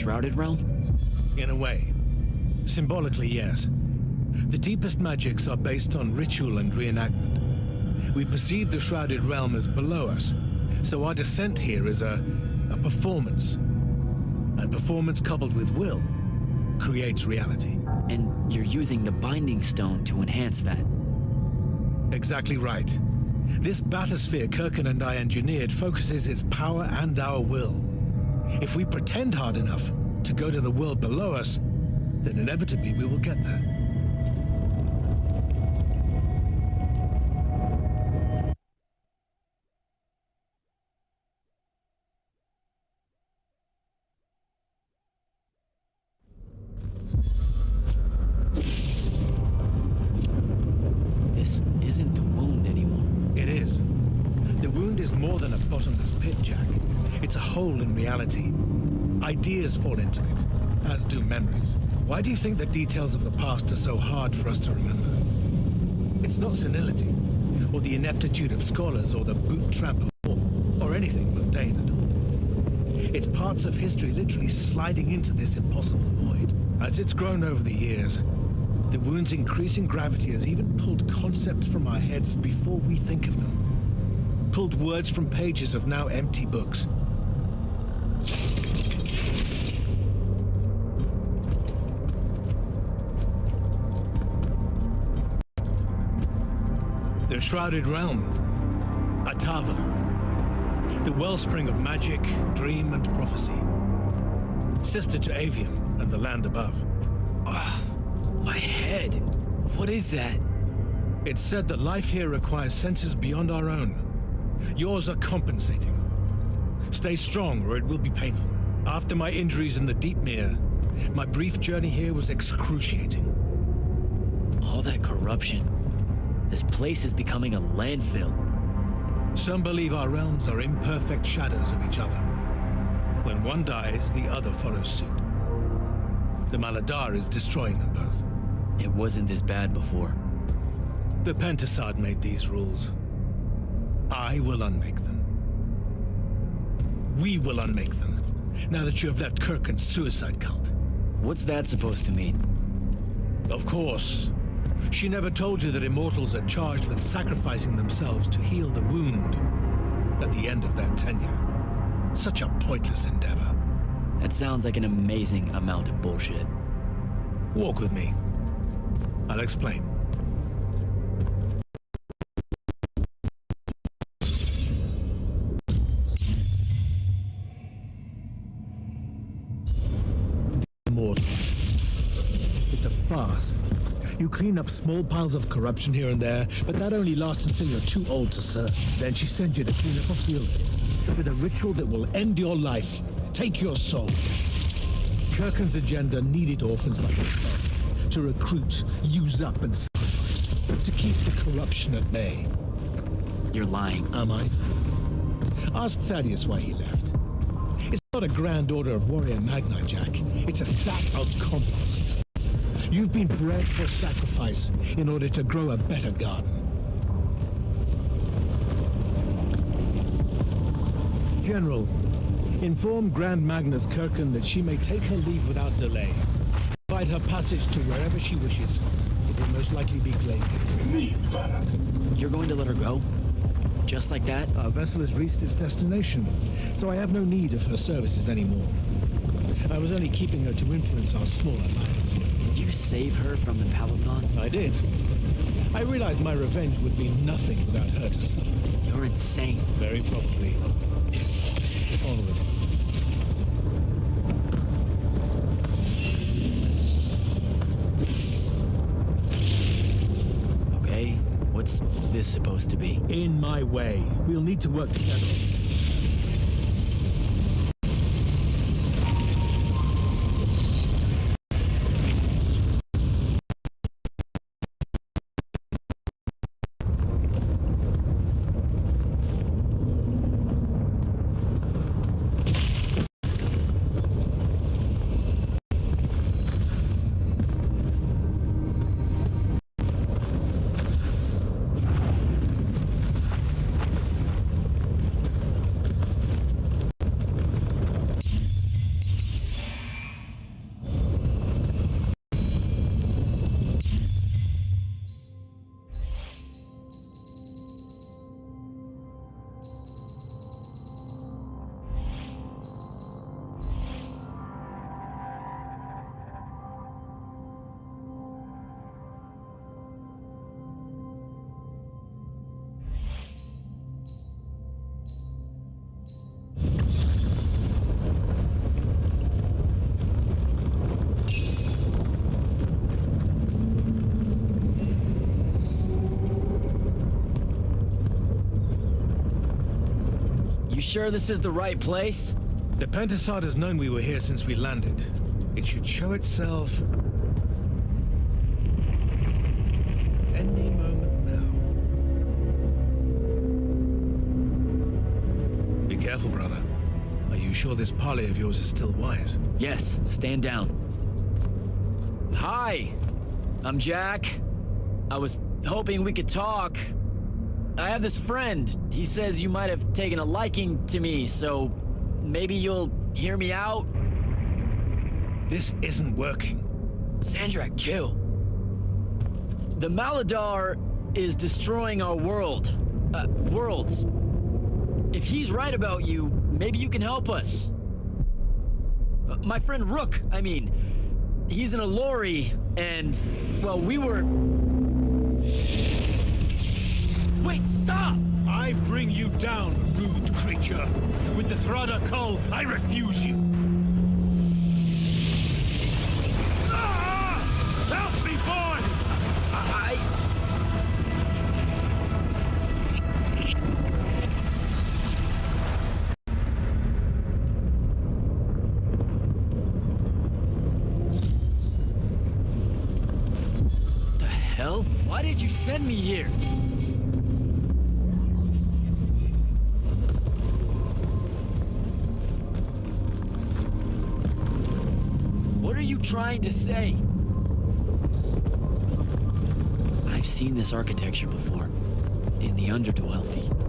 Shrouded realm? In a way. Symbolically, yes. The deepest magics are based on ritual and reenactment. We perceive the Shrouded realm as below us, so our descent here is a performance. And performance coupled with will creates reality. And you're using the Binding Stone to enhance that. Exactly right. This bathysphere Kirkan and I engineered focuses its power and our will. If we pretend hard enough to go to the world below us, then inevitably we will get there. This isn't the wound anymore. It is. The wound is more than a bottomless pit, Jak. It's a hole in reality. Ideas fall into it, as do memories. Why do you think the details of the past are so hard for us to remember? It's not senility, or the ineptitude of scholars, or the boot tramp of war, or anything mundane at all. It's parts of history literally sliding into this impossible void. As it's grown over the years, the wound's increasing gravity has even pulled concepts from our heads before we think of them. Pulled words from pages of now empty books. The Shrouded Realm, Atava, the wellspring of magic, dream, and prophecy. Sister to Aveum and the land above. My head. What is that? It's said that life here requires senses beyond our own. Yours are compensating. Stay strong or it will be painful. After my injuries in the Deep Mere, my brief journey here was excruciating. All that corruption. This place is becoming a landfill. Some believe our realms are imperfect shadows of each other. When one dies, the other follows suit. The Maladar is destroying them both. It wasn't this bad before. The Pentasad made these rules. I will unmake them. We will unmake them, now that you have left Kirkan's suicide cult. What's that supposed to mean? Of course. She never told you that immortals are charged with sacrificing themselves to heal the wound at the end of their tenure. Such a pointless endeavor. That sounds like an amazing amount of bullshit. Walk with me. I'll explain. Immortal. It's a farce. You clean up small piles of corruption here and there, but that only lasts until you're too old to serve. Then she sends you to clean up a field with a ritual that will end your life, take your soul. Kirkan's agenda needed orphans like yourself to recruit, use up, and sacrifice, to keep the corruption at bay. You're lying. Am I? Ask Thaddeus why he left. It's not a grand order of warrior magni, Jak. It's a sack of compost. You've been bred for sacrifice in order to grow a better garden. General, inform Grand Magnus Kirkan that she may take her leave without delay. Provide her passage to wherever she wishes. It will most likely be Glade. You're going to let her go? Just like that? Our vessel has reached its destination, so I have no need of her services anymore. I was only keeping her to influence our small alliance. Did you save her from the Paladin? I did. I realized my revenge would be nothing without her to suffer. You're insane. Very probably. Onward. Okay, what's this supposed to be? In my way. We'll need to work together on this. sure this is the right place? The Pentasod has known we were here since we landed. It should show itself any moment now. Be careful, brother. Are you sure this parley of yours is still wise? Yes, stand down. Hi, I'm Jak. I was hoping we could talk. I have this friend. He says you might have taken a liking to me, so maybe you'll hear me out? This isn't working. Sandrakk, chill. The Maladar is destroying our world. Worlds. If he's right about you, maybe you can help us. My friend Rook, I mean. He's in a lorry, and, well, we were... Wait, stop! I bring you down, rude creature. With the Thrada Cull, I refuse you. Ah! Help me, boy! The hell? Why did you send me here? What are you trying to say? I've seen this architecture before. In the Underdwell,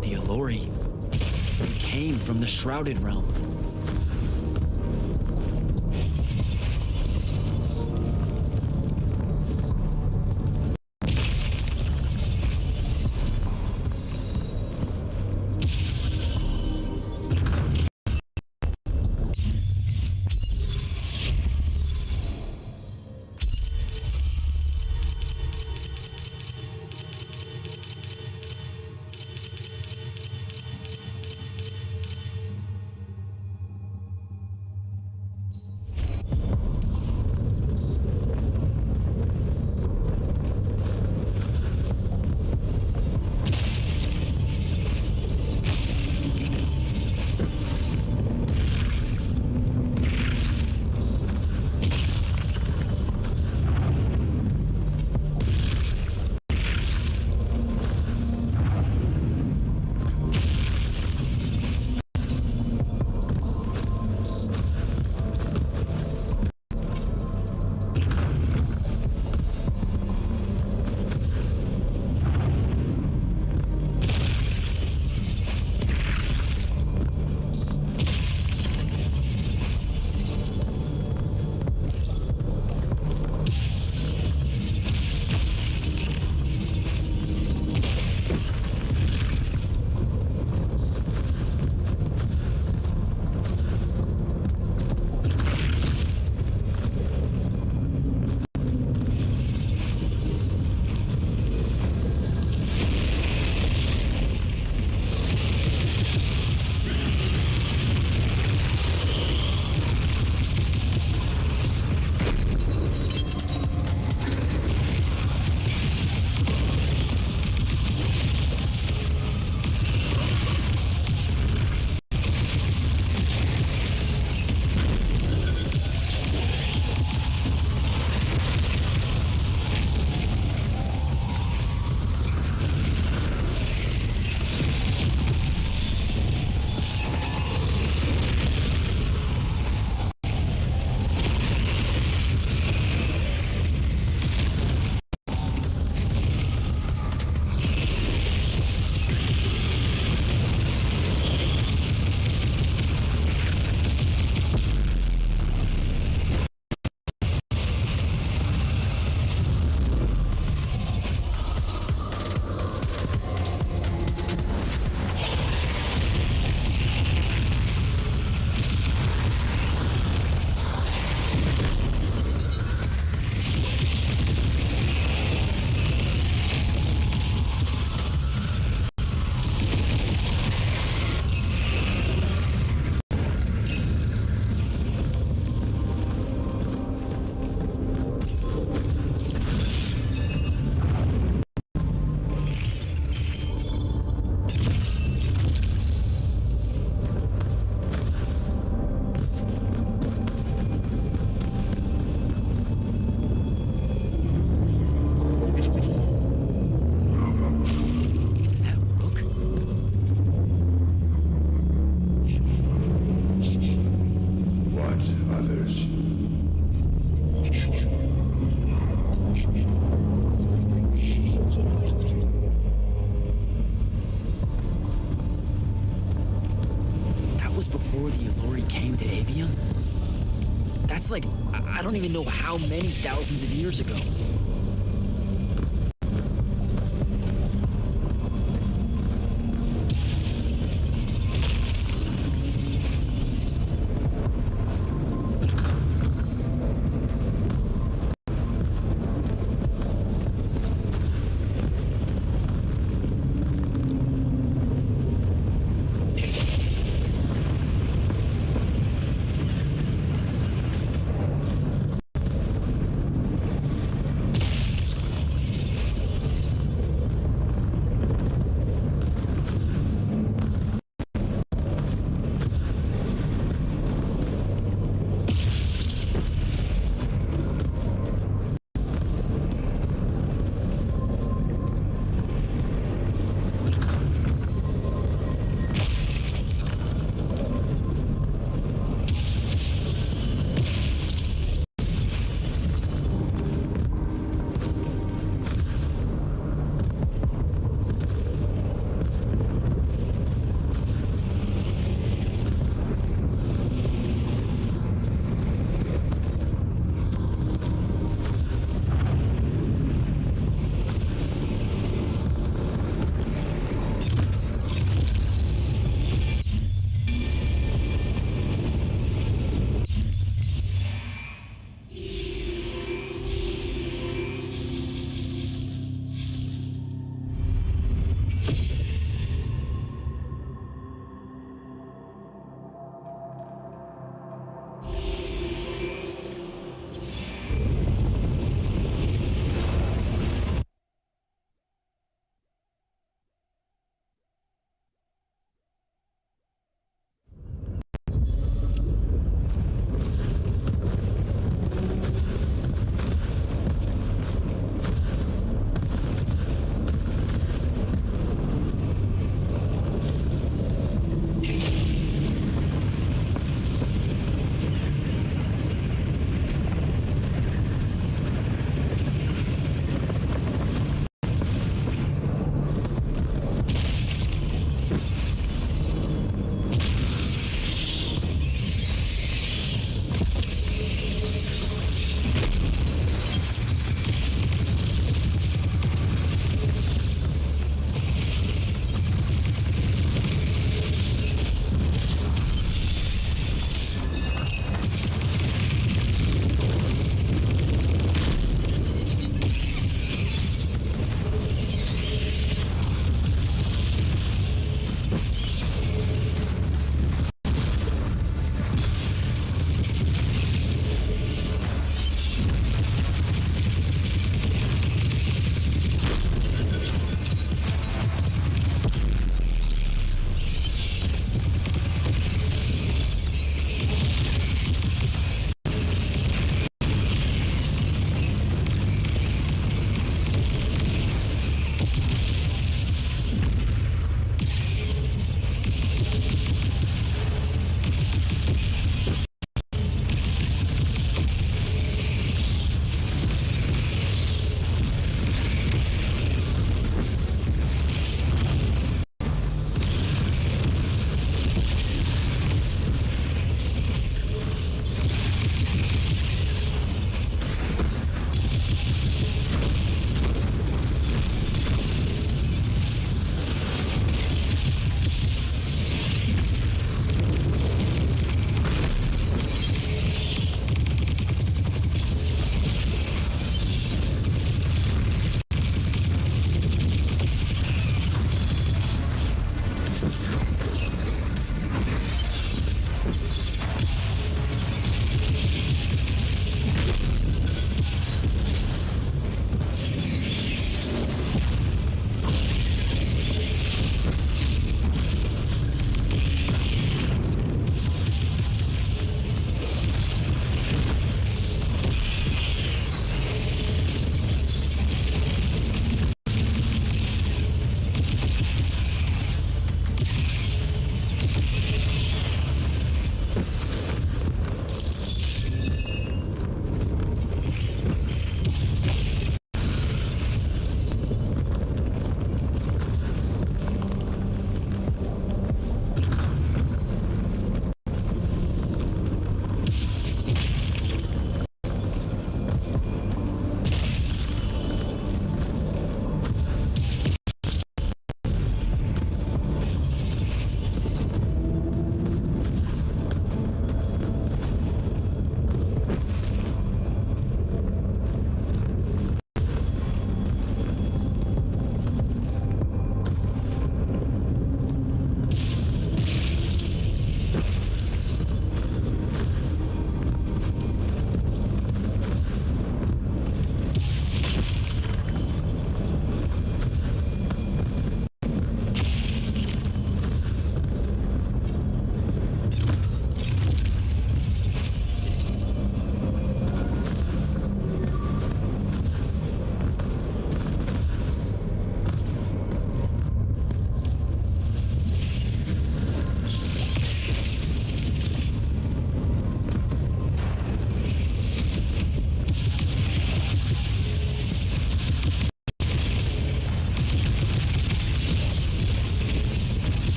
the Allori. It came from the Shrouded realm. others. That was before the Alluri came to Aveum? That's like, I don't even know how many thousands of years ago.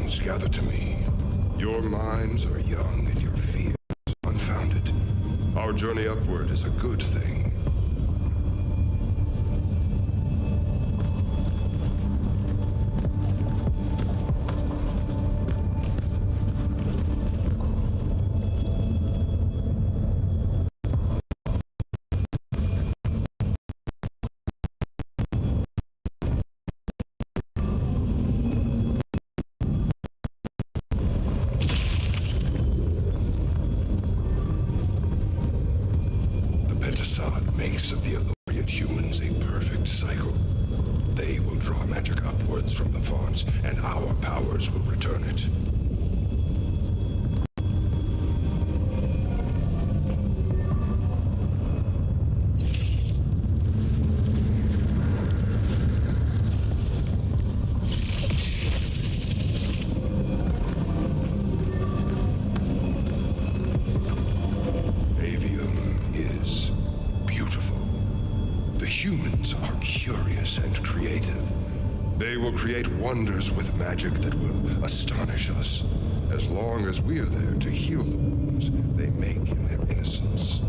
Citizens, gather to me. Your minds are young and your fears unfounded. Our journey upward is a good thing. Makes of the Elorian humans a perfect cycle. They will draw magic upwards from the fawns, and our powers will return it. Humans are curious and creative. They will create wonders with magic that will astonish us, as long as we are there to heal the wounds they make in their innocence.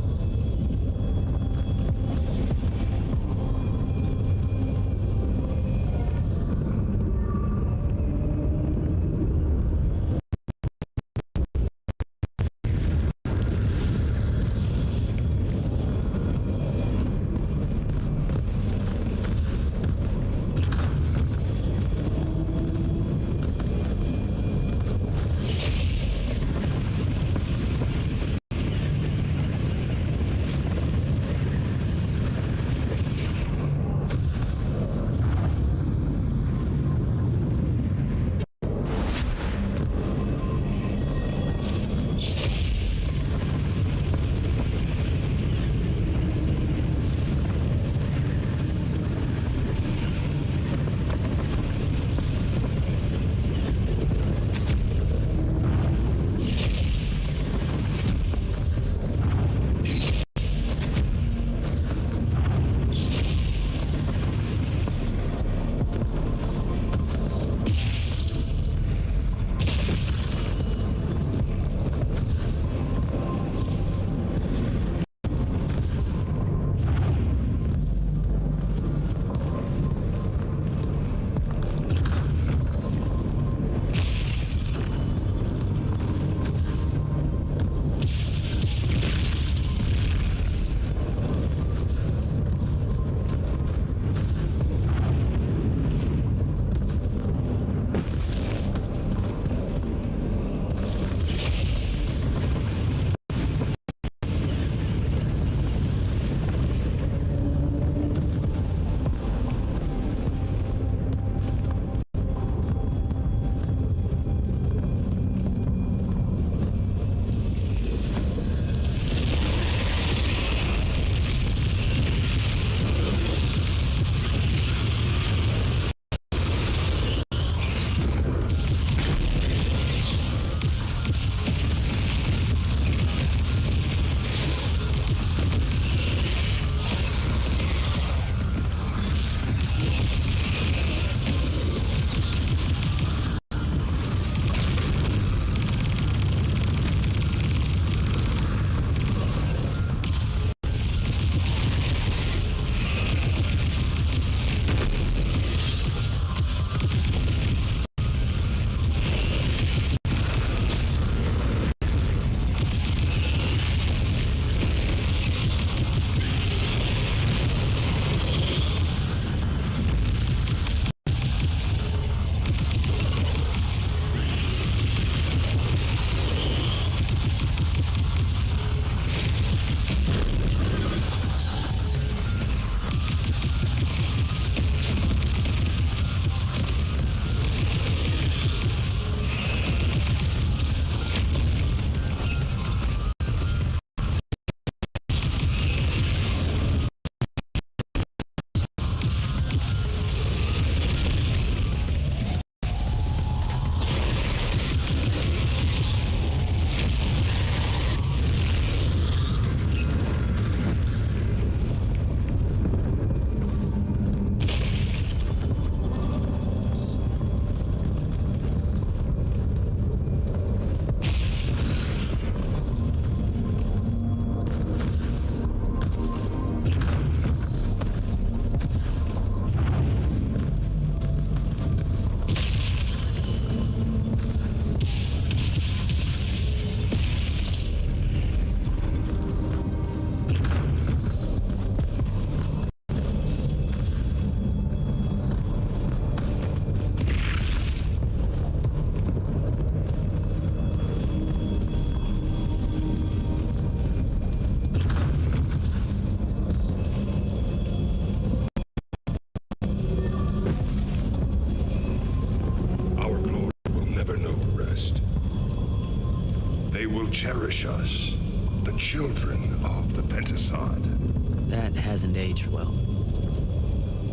cherish us, the children of the Pentasod. That hasn't aged well.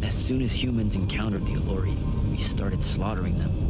As soon as humans encountered the Allori, we started slaughtering them.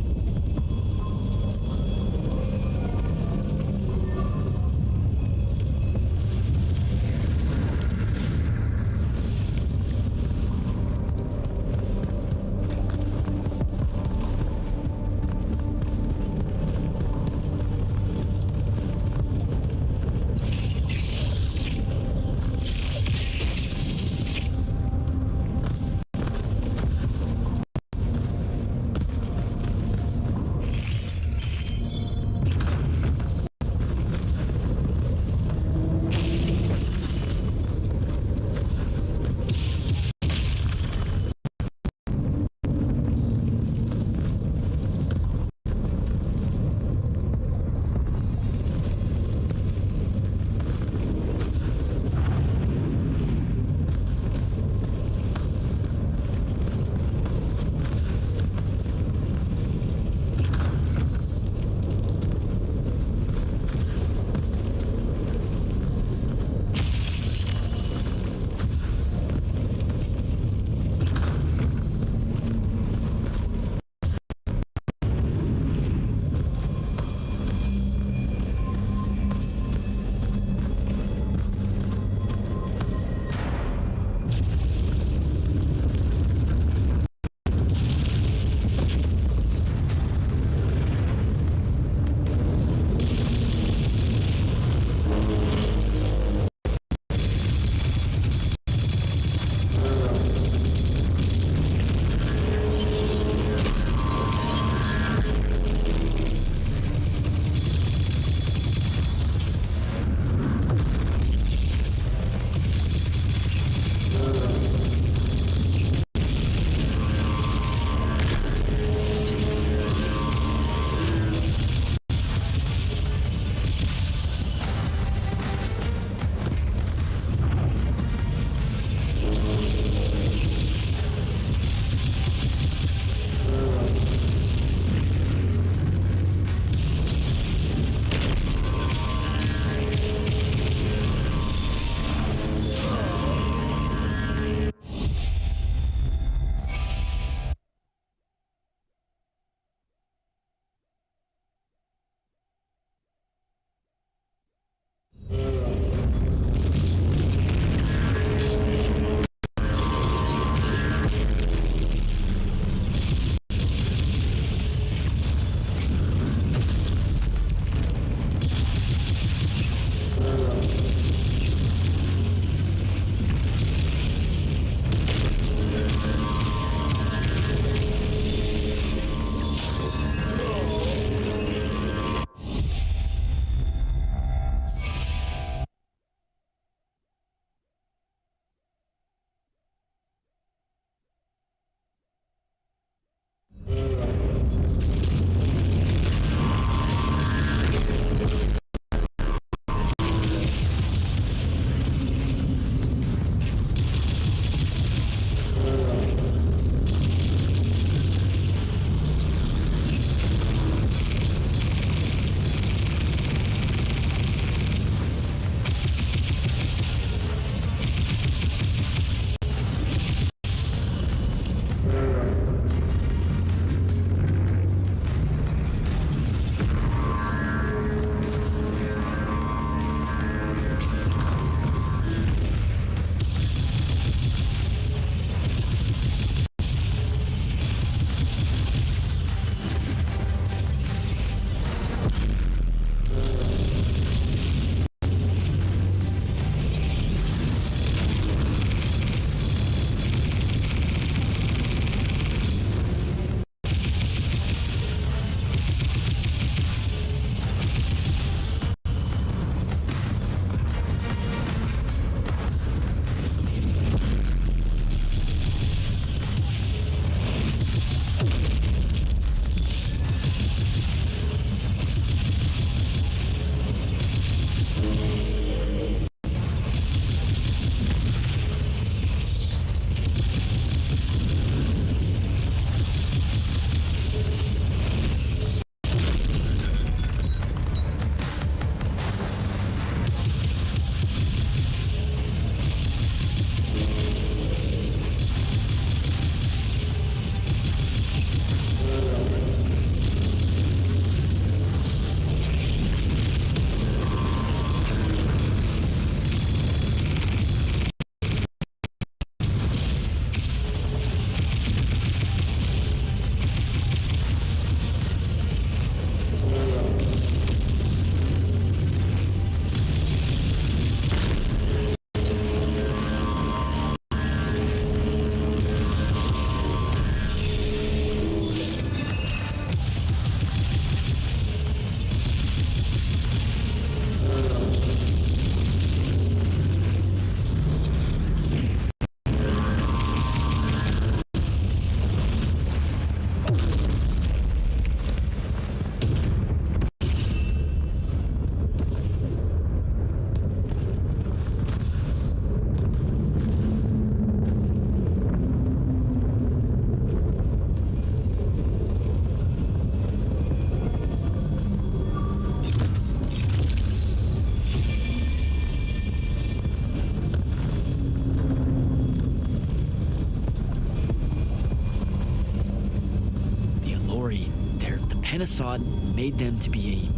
Pentasod made them to be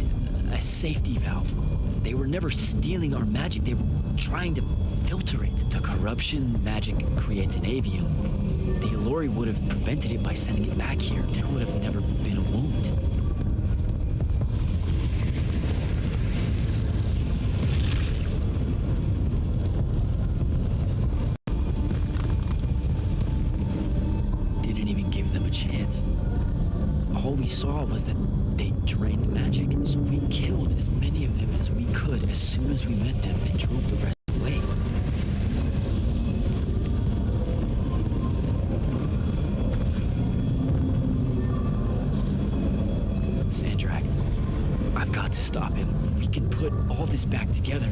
a safety valve. They were never stealing our magic, they were trying to filter it. The corruption magic creates in Aveum, the Elori would have prevented it by sending it back here. There would have never been a wound. Didn't even give them a chance. All we saw was that they drained magic, so we killed as many of them as we could as soon as we met them and drove the rest away. Sandrakk, I've got to stop him. We can put all this back together.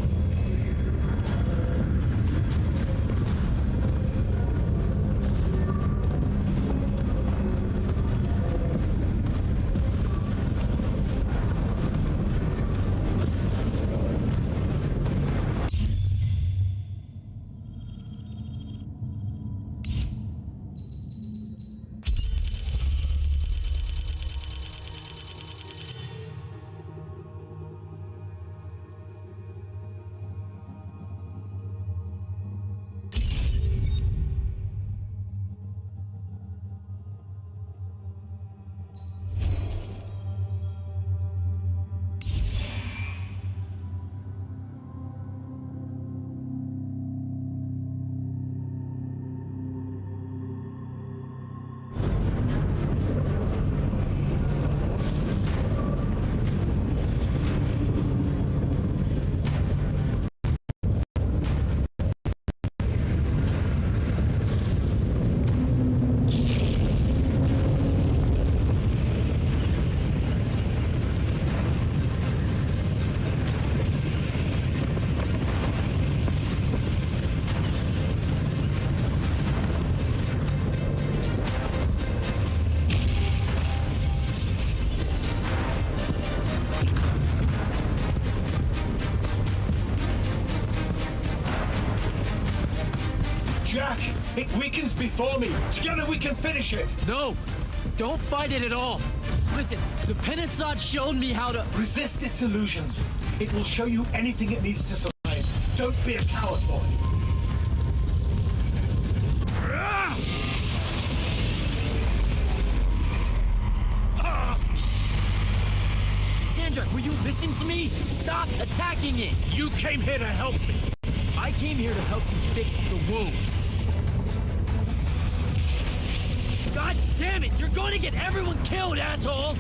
Jak! It weakens before me! Together we can finish it! No! Don't fight it at all! Listen, the Pentasod showed me how to... Resist its illusions. It will show you anything it needs to survive. Don't be a coward, boy. Sandrakk, will you listen to me? Stop attacking it! You came here to help me. I came here to help you fix the wound. God damn it! You're going to get everyone killed, asshole!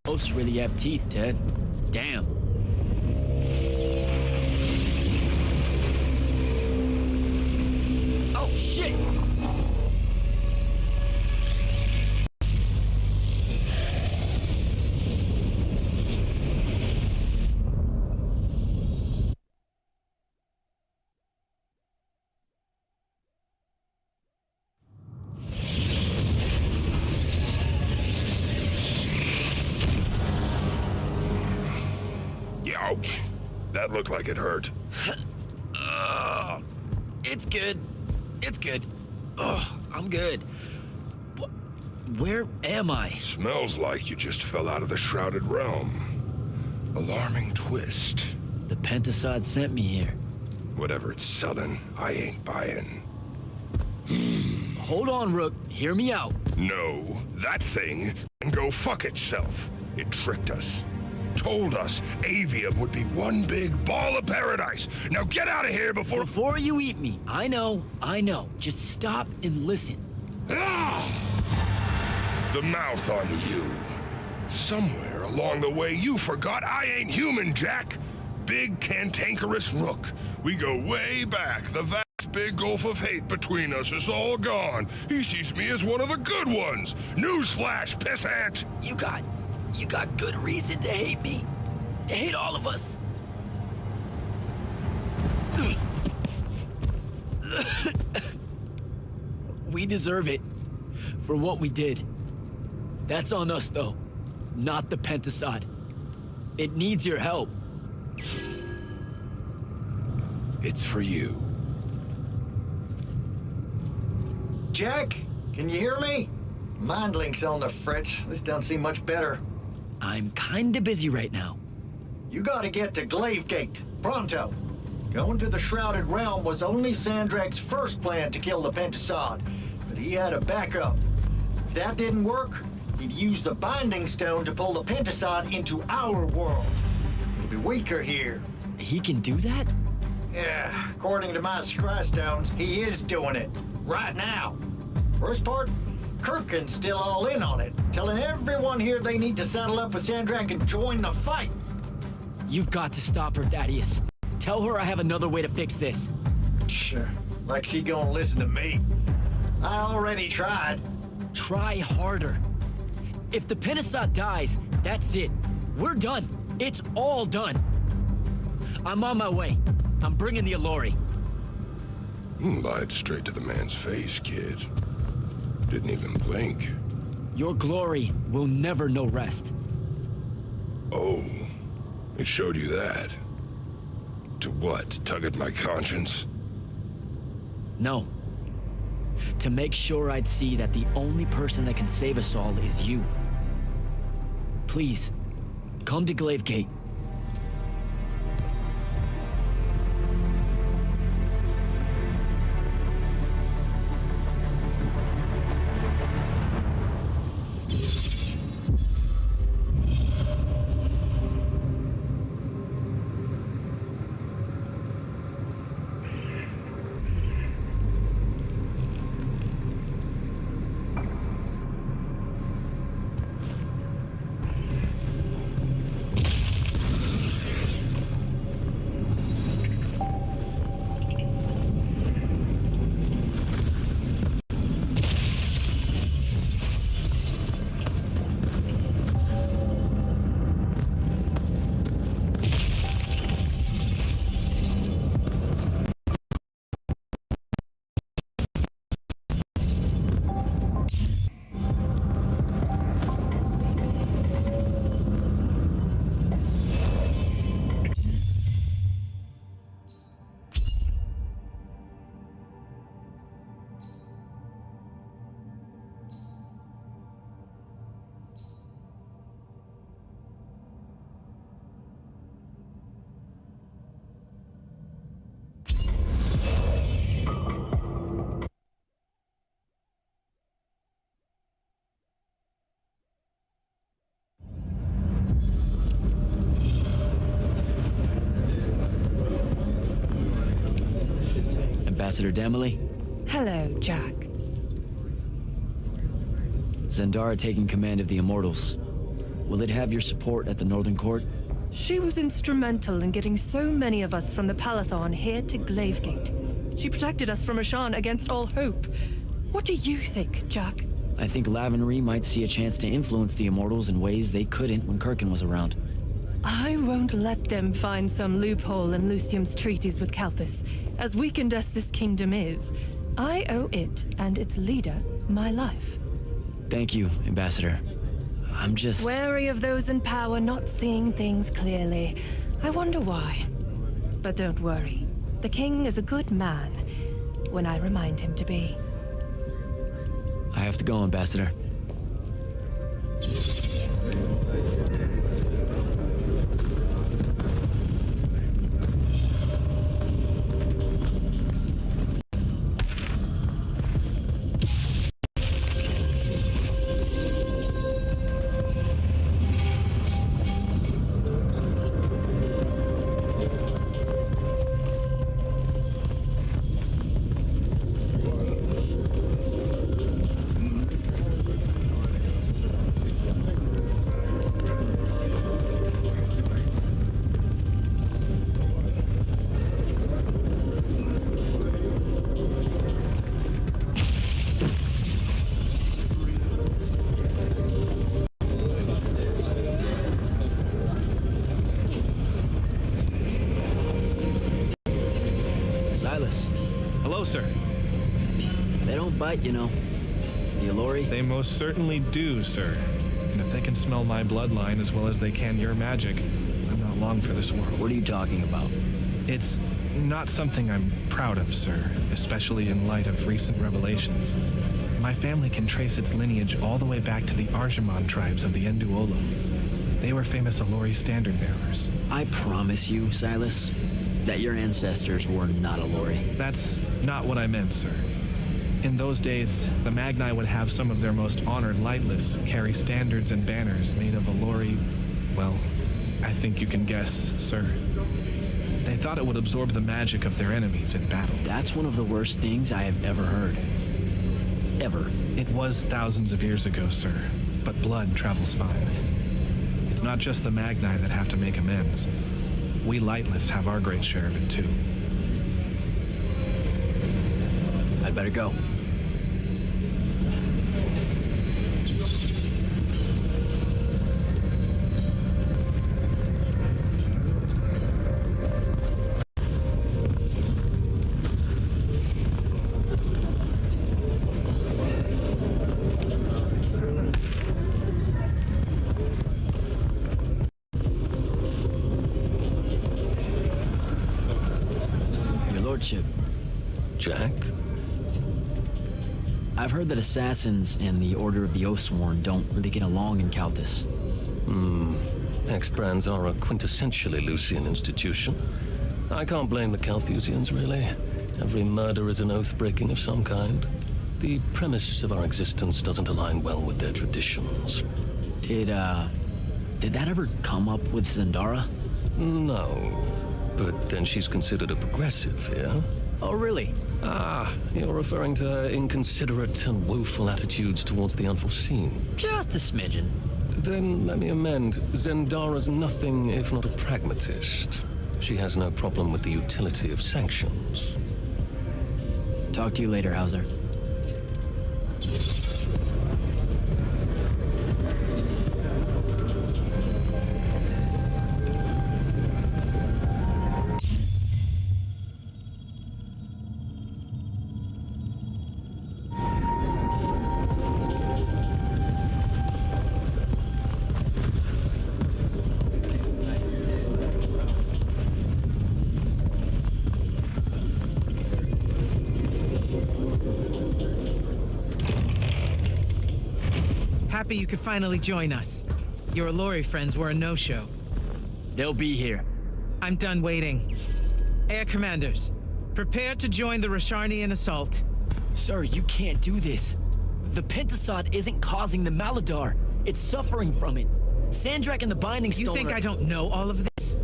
Ghosts really have teeth, Ted. Damn. Oh, shit! Ouch. That looked like it hurt. It's good. It's good. I'm good. Where am I? Smells like you just fell out of the Shrouded realm. Alarming twist. The Pentasod sent me here. Whatever it's selling, I ain't buying. Hold on, Rook. Hear me out. No, that thing can go fuck itself. It tricked us. Told us Aveum would be one big ball of paradise. Now get out of here before... Before you eat me. I know. Just stop and listen. The mouth on you. Somewhere along the way you forgot I ain't human, Jak. Big cantankerous Rook. We go way back. The vast big gulf of hate between us is all gone. He sees me as one of the good ones. Newsflash, pissant! You got good reason to hate me. To hate all of us. We deserve it. For what we did. That's on us, though. Not the Pentasod. It needs your help. It's for you. Jak? Can you hear me? Mind link's on the fritz. This don't seem much better. I'm kinda busy right now. You gotta get to Glavegate. Pronto. Going to the Shrouded Realm was only Sandrakk's first plan to kill the Pentasod, but he had a backup. If that didn't work, he'd use the Binding Stone to pull the Pentasod into our world. It'll be weaker here. He can do that? Yeah, according to my Scry Stones, he is doing it. Right now. Worst part? Kirkan's still all in on it, telling everyone here they need to saddle up with Sandrakk and join the fight. You've got to stop her, Thaddeus. Tell her I have another way to fix this. Sure, like she gonna listen to me. I already tried. Try harder. If the Pentasod dies, that's it. We're done. It's all done. I'm on my way. I'm bringing the Allori. Lied straight to the man's face, kid. Didn't even blink. Your glory will never know rest. Oh, it showed you that. To what? Tug at my conscience? No. To make sure I'd see that the only person that can save us all is you. Please, come to Glavegate. Ambassador Damley? Hello, Jak. Zendara taking command of the Immortals. Will it have your support at the Northern Court? She was instrumental in getting so many of us from the Palathon here to Glavegate. She protected us from Rasharn against all hope. What do you think, Jak? I think Lavenry might see a chance to influence the Immortals in ways they couldn't when Kirkan was around. I won't let them find some loophole in Lucium's treaties with Kalthus. As weakened as this kingdom is, I owe it and its leader my life. Thank you, Ambassador. I'm just... Wary of those in power not seeing things clearly. I wonder why. But don't worry. The king is a good man, when I remind him to be. I have to go, Ambassador. Hello, sir. They don't bite, you know. The Allori? They most certainly do, sir. And if they can smell my bloodline as well as they can your magic, I'm not long for this world. What are you talking about? It's Not something I'm proud of, sir, especially in light of recent revelations. My family can trace its lineage all the way back to the Arjamon tribes of the Enduolo. They were famous Allori standard bearers. I promise you, Silas, that your ancestors were not Allori. That's not what I meant, sir. In those days, the Magni would have some of their most honored lightless carry standards and banners made of Allori. Well, I think you can guess, sir. They thought it would absorb the magic of their enemies in battle. That's one of the worst things I have ever heard. Ever. It was thousands of years ago, sir, but blood travels fine. It's not just the Magni that have to make amends. We lightless have our great share of it, too. I'd better go. Your lordship. Jak? I've heard that assassins and the Order of the Oathsworn don't really get along in Kalthus. Ex-brands are a quintessentially Lucian institution. I can't blame the Kalthusians, really. Every murder is an oath-breaking of some kind. The premise of our existence doesn't align well with their traditions. Did that ever come up with Zendara? No. But then she's considered a progressive here. Oh, really? Ah, you're referring to her inconsiderate and woeful attitudes towards the unforeseen. Just a smidgen. Then let me amend. Zendara's nothing if not a pragmatist. She has no problem with the utility of sanctions. Talk to you later, Hauser. Happy you could finally join us. Your Allori friends were a no-show. They'll be here. I'm done waiting. Air commanders, prepare to join the Rasharnian assault. Sir, you can't do this. The Pentasod isn't causing the Maladar. It's suffering from it. Sandrakk and the Binding Stone You think I don't know all of this?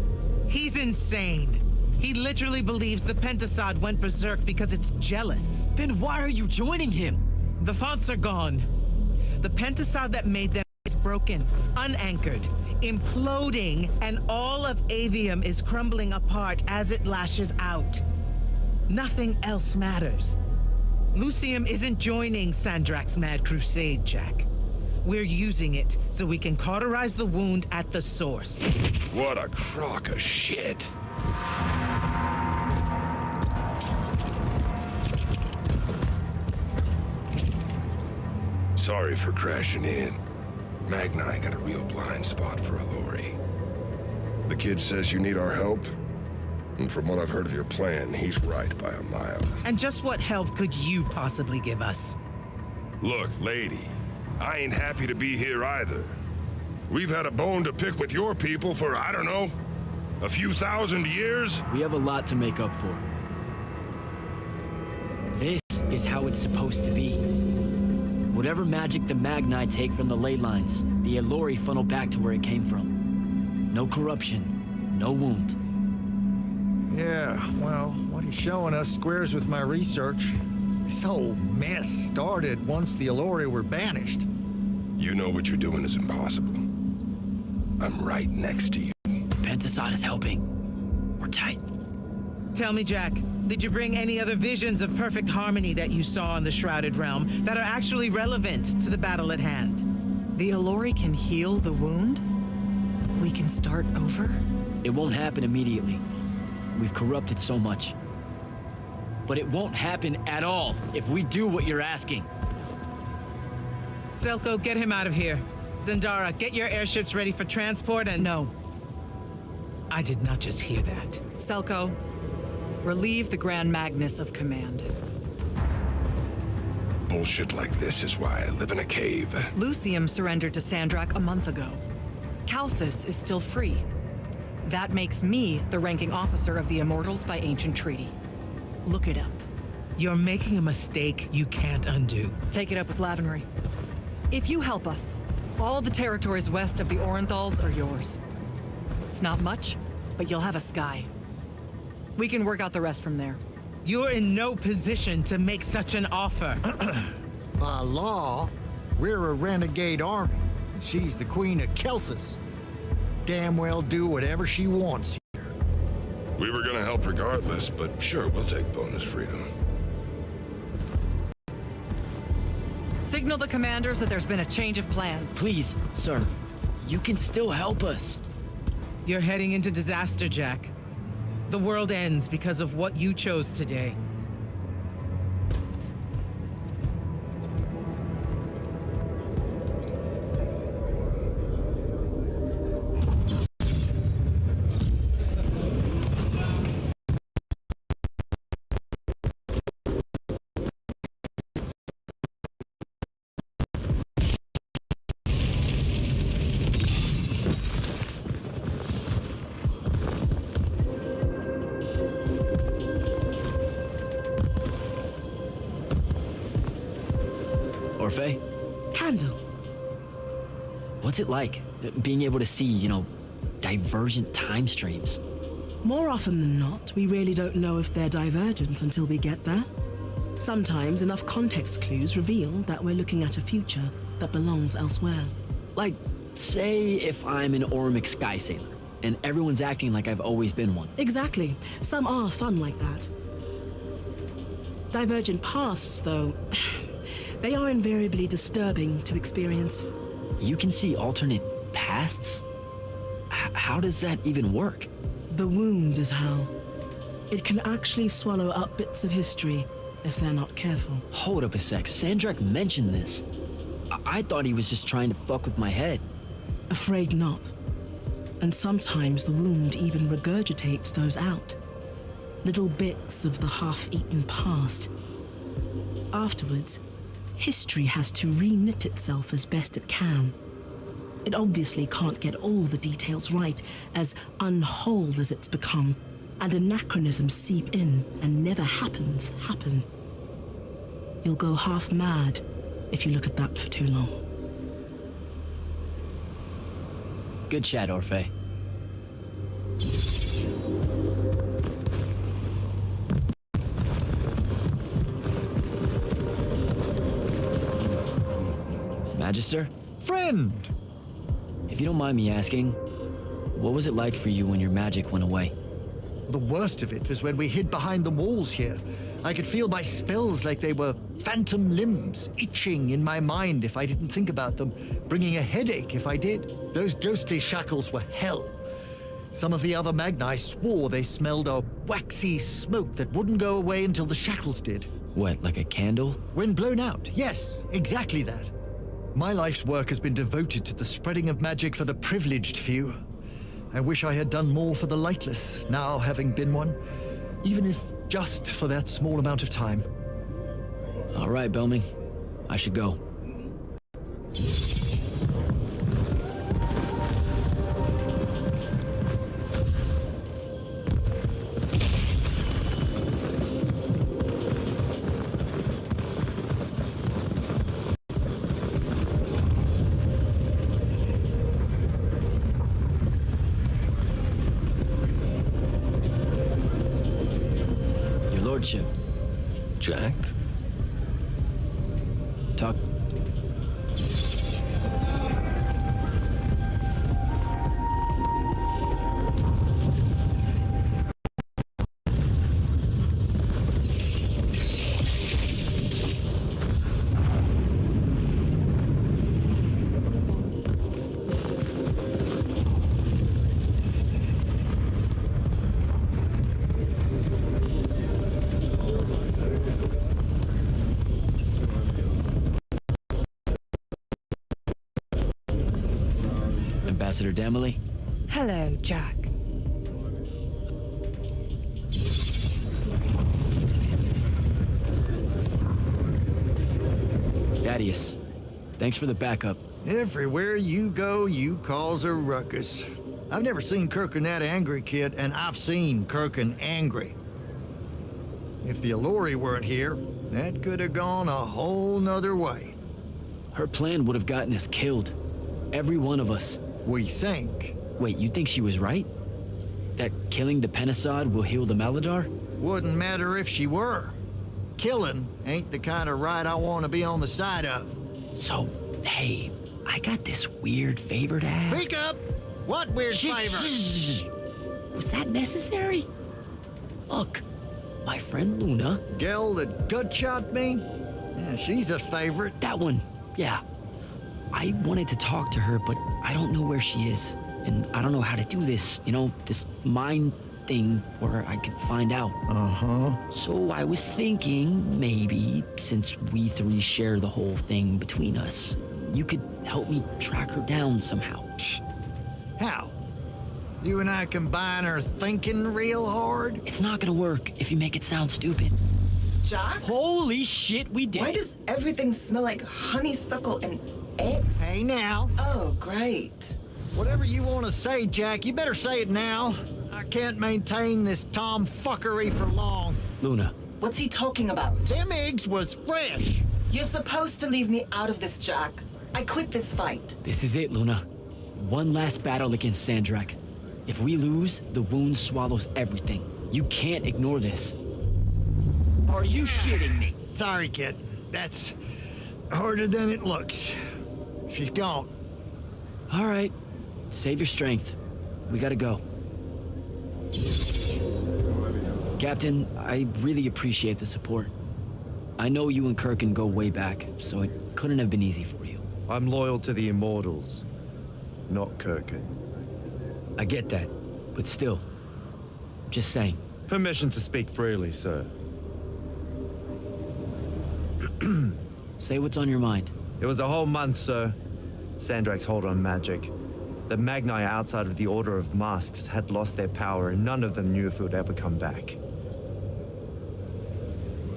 He's insane. He literally believes the Pentasod went berserk because it's jealous. Then why are you joining him? The fonts are gone. The Pentasod that made them is broken, unanchored, imploding, and all of Aveum is crumbling apart as it lashes out. Nothing else matters. Lucium isn't joining Sandrakk's mad crusade, Jak. We're using it so we can cauterize the wound at the source. What a crock of shit. Sorry for crashing in. Magni got a real blind spot for Allori. The kid says you need our help, and from what I've heard of your plan, he's right by a mile. And just what help could you possibly give us? Look, lady, I ain't happy to be here either. We've had a bone to pick with your people for, I don't know, a few thousand years? We have a lot to make up for. This is how it's supposed to be. Whatever magic the Magni take from the ley lines, the Allori funnel back to where it came from. No corruption, no wound. Yeah, well, what he's showing us squares with my research. This whole mess started once the Allori were banished. You know what you're doing is impossible. I'm right next to you. Pentasod is helping. We're tight. Tell me, Jak, did you bring any other visions of perfect harmony that you saw in the Shrouded Realm that are actually relevant to the battle at hand? The Allori can heal the wound? We can start over? It won't happen immediately. We've corrupted so much. But it won't happen at all if we do what you're asking. Selko, get him out of here. Zendara, get your airships ready for transport and... No. I did not just hear that. Selko, Relieve the Grand Magnus of command. Bullshit like this is why I live in a cave. Lucium surrendered to Sandrakk a month ago. Kalthus is still free. That makes me the ranking officer of the Immortals by ancient treaty. Look it up. You're making a mistake you can't undo. Take it up with Lavenry. If you help us, all of the territories west of the Orenthals are yours. It's not much, but you'll have a sky. We can work out the rest from there. You're in no position to make such an offer. By law, we're a renegade army, and she's the queen of Kalthus. Damn well do whatever she wants here. We were gonna help regardless, but sure, we'll take bonus freedom. Signal the commanders that there's been a change of plans. Please, sir. You can still help us. You're heading into disaster, Jak. The world ends because of what you chose today. Orphe? Candle. What's it like, being able to see, divergent time streams? More often than not, we really don't know if they're divergent until we get there. Sometimes enough context clues reveal that we're looking at a future that belongs elsewhere. Like, say if I'm an Ormic sky sailor, and everyone's acting like I've always been one. Exactly. Some are fun like that. Divergent pasts, though, they are invariably disturbing to experience. You can see alternate pasts? How does that even work? The wound is how. It can actually swallow up bits of history if they're not careful. Hold up a sec. Sandrakk mentioned this. I thought he was just trying to fuck with my head. Afraid not. And sometimes the wound even regurgitates those out. Little bits of the half-eaten past. Afterwards, history has to re-knit itself as best it can. It obviously can't get all the details right, as unwhole as it's become, and anachronisms seep in and never happen. You'll go half mad if you look at that for too long. Good chat, Orphe. Magister? Friend! If you don't mind me asking, what was it like for you when your magic went away? The worst of it was when we hid behind the walls here. I could feel my spells like they were phantom limbs, itching in my mind if I didn't think about them, bringing a headache if I did. Those ghostly shackles were hell. Some of the other Magni swore they smelled a waxy smoke that wouldn't go away until the shackles did. What, like a candle? When blown out, yes, exactly that. My life's work has been devoted to the spreading of magic for the privileged few. I wish I had done more for the lightless, now having been one, even if just for that small amount of time. All right, Belming. I should go. Lordship. Jak? Talk. Ambassador Damley? Hello, Jak. Thaddeus, thanks for the backup. Everywhere you go, you cause a ruckus. I've never seen Kirkan that angry, kid, and I've seen Kirkan angry. If the Allori weren't here, that could have gone a whole nother way. Her plan would have gotten us killed. Every one of us. We think. Wait, you think she was right? That killing the Pentasod will heal the Maladar? Wouldn't matter if she were. Killing ain't the kind of right I want to be on the side of. So, hey, I got this weird favor to ask. Speak up! What weird favor? Was that necessary? Look, my friend Luna. Gel that gut shot me? Yeah, she's a favorite. That one, yeah. I wanted to talk to her, but I don't know where she is. And I don't know how to do this, this mind thing where I could find out. Uh-huh. So I was thinking maybe, since we three share the whole thing between us, you could help me track her down somehow. How? You and I combine our thinking real hard? It's not gonna work if you make it sound stupid. Jak? Holy shit, we did. Why does everything smell like honeysuckle and eggs? Hey now. Oh, great. Whatever you want to say, Jak, you better say it now. I can't maintain this tomfuckery for long. Luna. What's he talking about? Them eggs was fresh. You're supposed to leave me out of this, Jak. I quit this fight. This is it, Luna. One last battle against Sandrakk. If we lose, the wound swallows everything. You can't ignore this. Are you shitting me? Sorry, kid. That's harder than it looks. She's gone. All right. Save your strength. We gotta go. Captain, I really appreciate the support. I know you and Kirkan go way back, so it couldn't have been easy for you. I'm loyal to the Immortals, not Kirkan. I get that, but still. Just saying. Permission to speak freely, sir. Say what's on your mind. It was a whole month, sir. Sandrakk's hold on magic. The Magni outside of the Order of Masks had lost their power, and none of them knew if it would ever come back.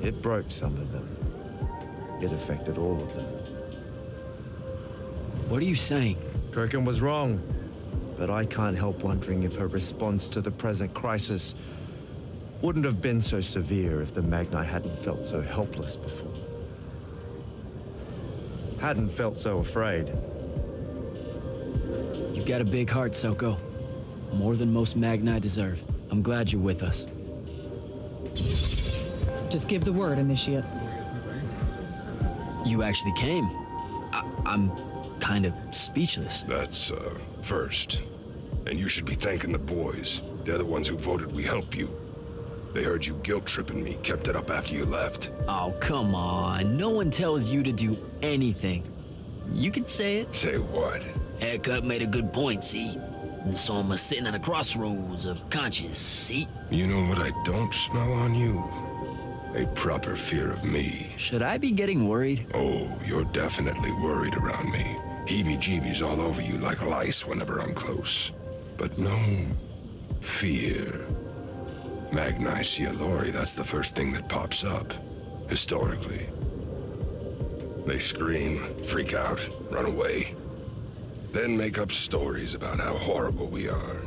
It broke some of them. It affected all of them. What are you saying? Kirkan was wrong, but I can't help wondering if her response to the present crisis wouldn't have been so severe if the Magni hadn't felt so helpless before. Hadn't felt so afraid. You've got a big heart, Soko. More than most Magni deserve. I'm glad you're with us. Just give the word, Initiate. You actually came. I'm kind of speechless. That's, first. And you should be thanking the boys. They're the ones who voted we help you. They heard you guilt-tripping me, kept it up after you left. Oh, come on. No one tells you to do anything. You can say it. Say what? Haircut made a good point, see? And so I'm sitting at a crossroads of conscience, see? You know what I don't smell on you? A proper fear of me. Should I be getting worried? Oh, you're definitely worried around me. Heebie-jeebies all over you like lice whenever I'm close. But no fear. Magni see a Allori, that's the first thing that pops up, historically. They scream, freak out, run away. Then make up stories about how horrible we are.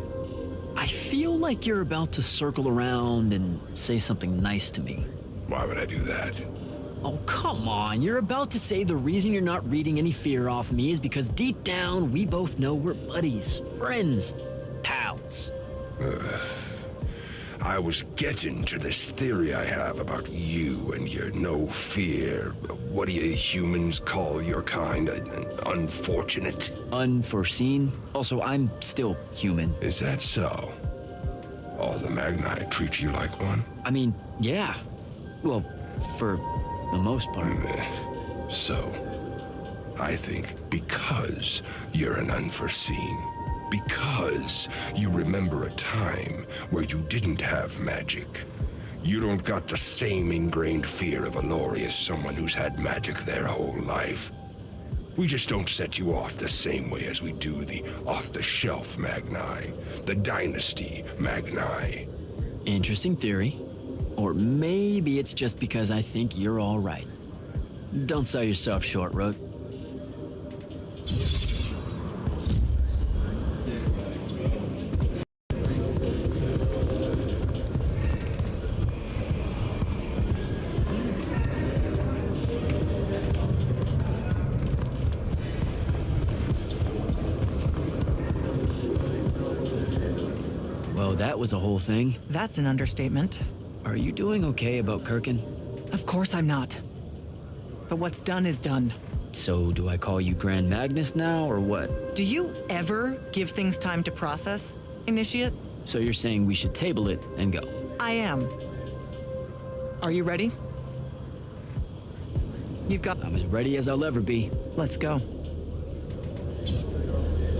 I feel like you're about to circle around and say something nice to me. Why would I do that? Oh, come on. You're about to say the reason you're not reading any fear off me is because deep down, we both know we're buddies, friends, pals. I was getting to this theory I have about you and your no fear. What do you humans call your kind? Unfortunate? Unforeseen? Also, I'm still human. Is that so? All the Magni treat you like one? I mean, yeah. Well, for the most part. So, I think because you're an Unforeseen, because you remember a time where you didn't have magic, you don't got the same ingrained fear of Allori as someone who's had magic their whole life. We just don't set you off the same way as we do the off-the-shelf Magni, the Dynasty Magni. Interesting theory. Or maybe it's just because I think you're all right. Don't sell yourself short, Rook. Well, that was a whole thing. That's an understatement. Are you doing okay about Kirkan? Of course I'm not. But what's done is done. So do I call you Grand Magnus now, or what? Do you ever give things time to process, Initiate? So you're saying we should table it and go? I am. Are you ready? You've got... I'm as ready as I'll ever be. Let's go.